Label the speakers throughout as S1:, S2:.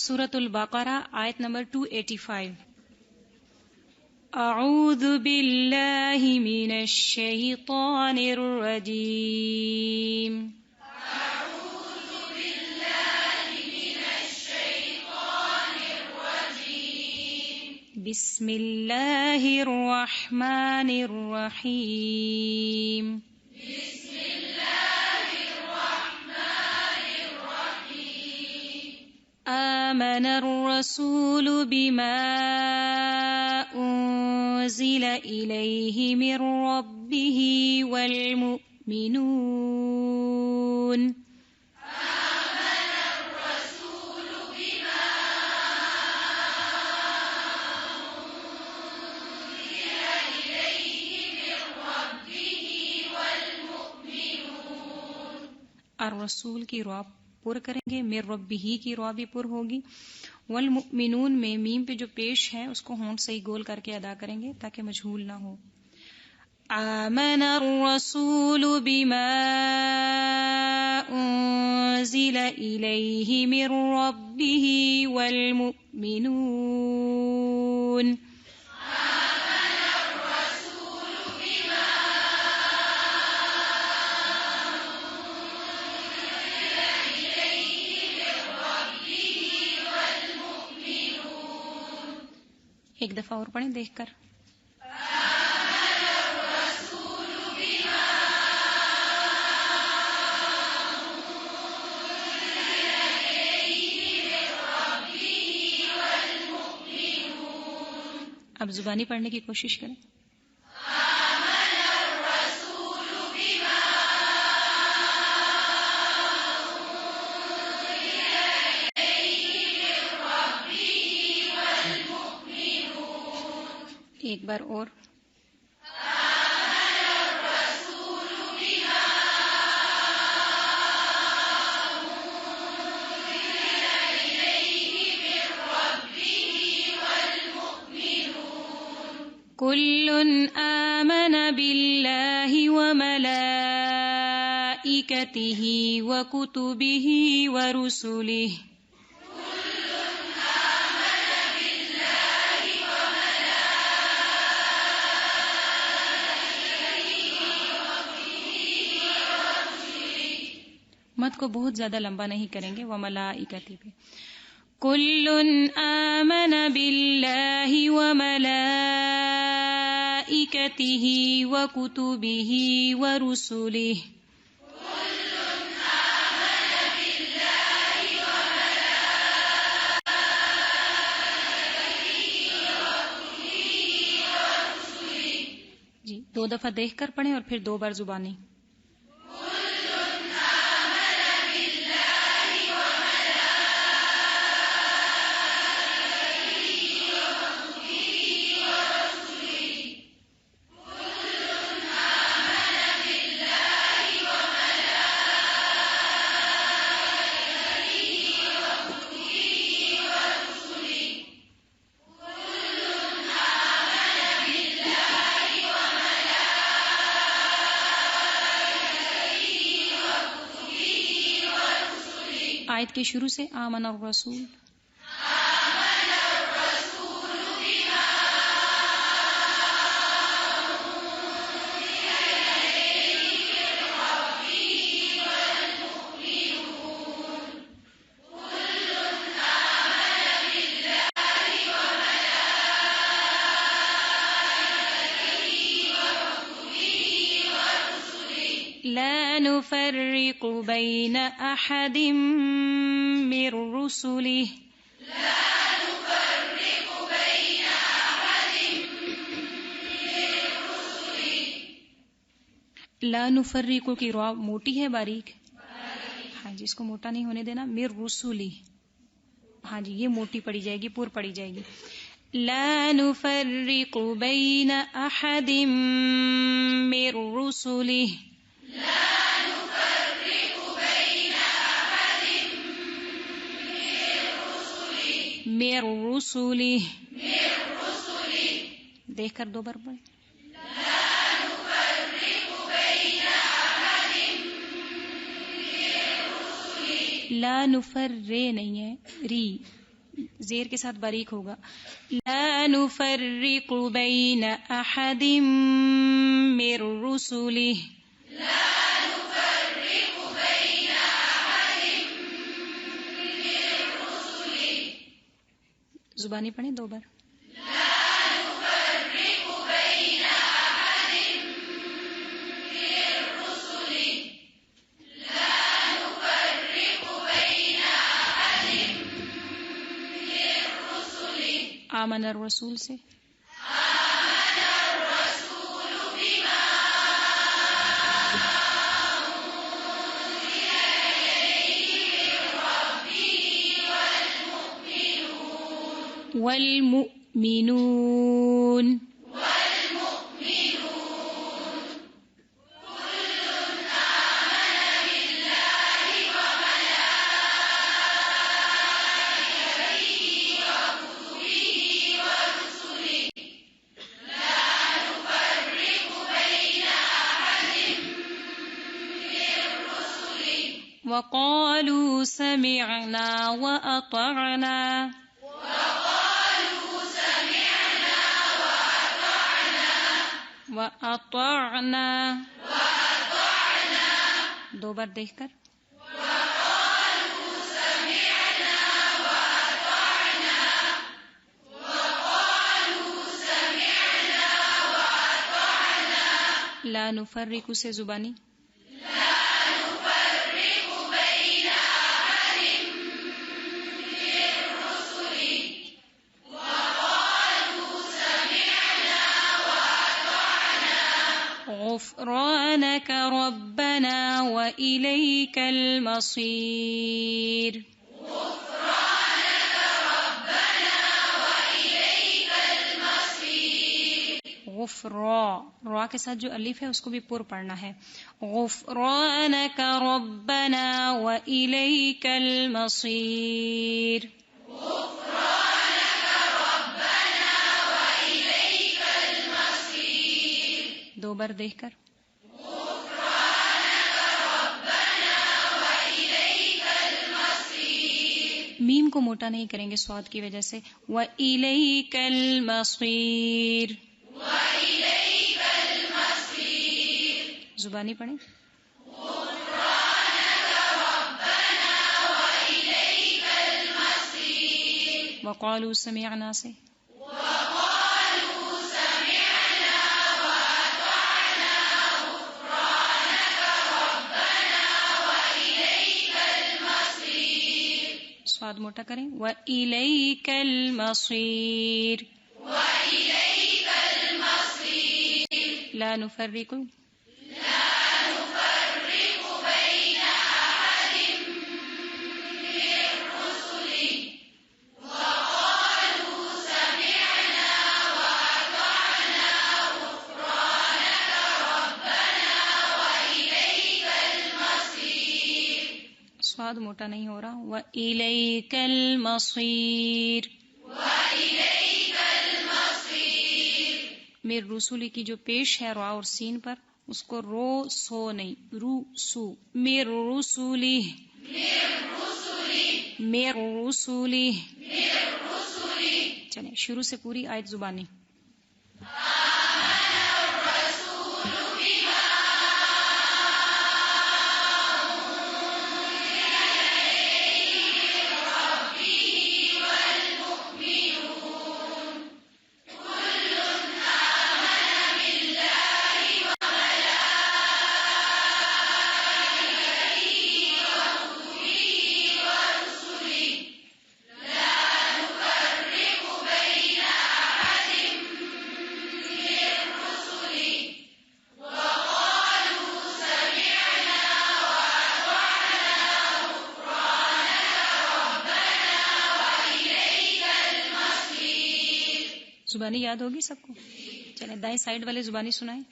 S1: سورۃ البقرہ آیت نمبر 285. اعوذ باللہ من الشیطان الرجیم. بسم اللہ الرحمن الرحیم. آمن الرسول بما أنزل إليه من ربه والمؤمنون. الرسول کی را پر کریں گے، مر ربہ کی را بھی پر ہوگی، والمؤمنون میں میم پہ جو پیش ہے اس کو ہونٹ صحیح گول کر کے ادا کریں گے تاکہ مجہول نہ ہو. آمن الرسول بما انزل الیہ من ربہ والمؤمنون. ایک دفعہ اور پڑھیں دیکھ کر. اب زبانی پڑھنے کی کوشش کریں. ایک بار اور. کل آمن باللہ وملائکتہ وکتبہ ورسلہ. مت کو بہت زیادہ لمبا نہیں کریں گے. وملائکتہ پہ کل آمن باللہ وملائکتہ وکتبہ ورسلہ. جی 2 دفعہ دیکھ کر پڑھیں اور پھر 2 بار زبانی. آیت کے شروع سے آمن الرسول. لا نفرق بين أحد من رسله. لا نفرق کی را موٹی ہے باریک. ہاں جی اس کو موٹا نہیں ہونے دینا. مر رسولی ہاں جی یہ موٹی پڑی جائے گی، پور پڑی جائے گی. لا نفرق بين أحد من رسله. مِن رسله دیکھ کر 2 بار پڑھیں. لا نفر رے نہیں ہے ری زیر کے ساتھ باریک ہوگا. لا نفرق بین احد من رسلہ. زبانی پڑھیں 2 بار. آمن الرسول سے والمؤمنون. وقالوا سمعنا وأطعنا. وأطعنا 2 بار دیکھ کر. لا نفرق سے زبانی. غفرانك ربنا وإليك المصير. غفرا را کے ساتھ جو الف ہے اس کو بھی پر پڑھنا ہے. غفرانك ربنا وإليك المصير. 2 بار دیکھ کر. میم کو موٹا نہیں کریں گے صاد کی وجہ سے. وَإِلَيْكَ الْمَصِيرُ. زبانی پڑھیں. وقالوا سمعنا سے. سواد موٹا کریں. وَإِلَيْكَ الْمَصِيرُ. لا نفرق بين أحد من رسله وقالوا سمعنا وأطعنا غفرانك ربنا وإليك المصير. سواد موٹا نہیں ہو رہا. وَإِلَيْكَ الْمَصِيرُ. میر رسولی کی جو پیش ہے را اور سین پر اس کو رو سو نہیں رو سو. میر رسولی. میر رسولی. چلیں شروع سے پوری آیت زبانی. زبانی یاد ہوگی سب کو. چلیں دائیں سائڈ والے زبانی سنائیں.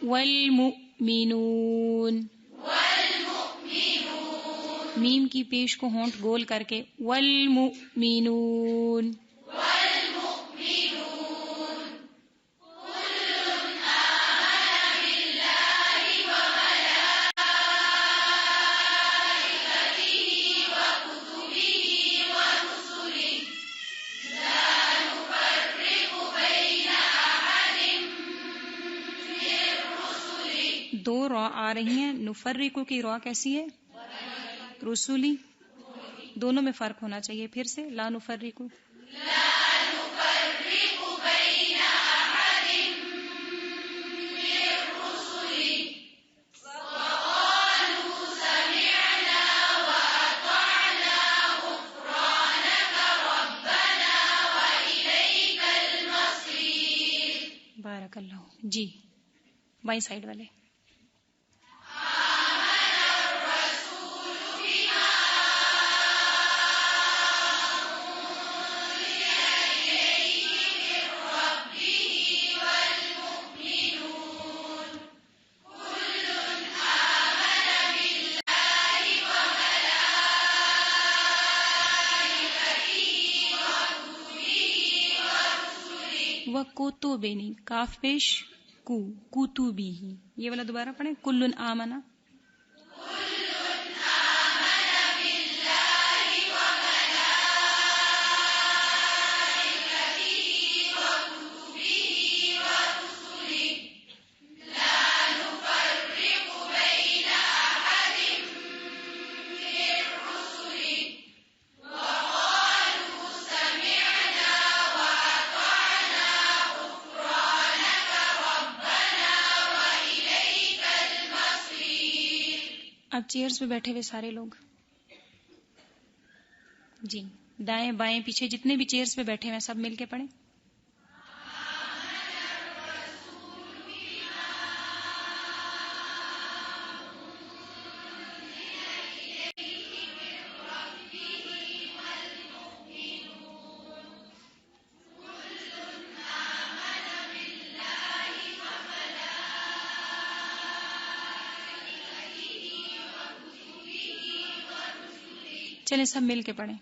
S1: والمؤمنون. میم کی پیش کو ہونٹ گول کر کے والمؤمنون. دو را آ رہی ہیں. نفرقو کی را کیسی ہے؟ رسولی. دونوں میں فرق ہونا چاہیے. پھر سے لا نفرقو. بارک اللہ. جی بائیں سائڈ والے. وَكُتُبِنِ کاف پیش کو کتبی. یہ والا دوبارہ پڑھیں. کل آمنا. اب چیئرز پہ بیٹھے ہوئے سارے لوگ جی دائیں بائیں پیچھے جتنے بھی چیئرز پہ بیٹھے ہوئے سب مل کے پڑھیں. چلیں سب مل کے پڑھیں.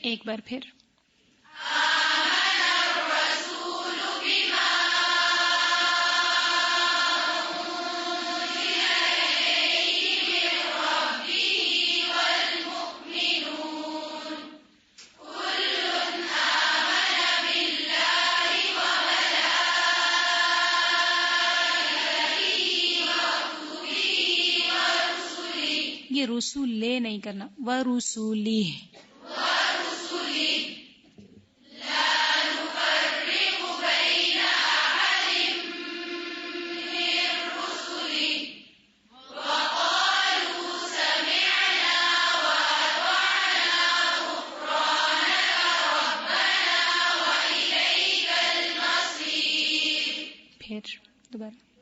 S1: ایک بار پھر. یہ رسول لے نہیں کرنا. ورسولی. پھر دوبارہ.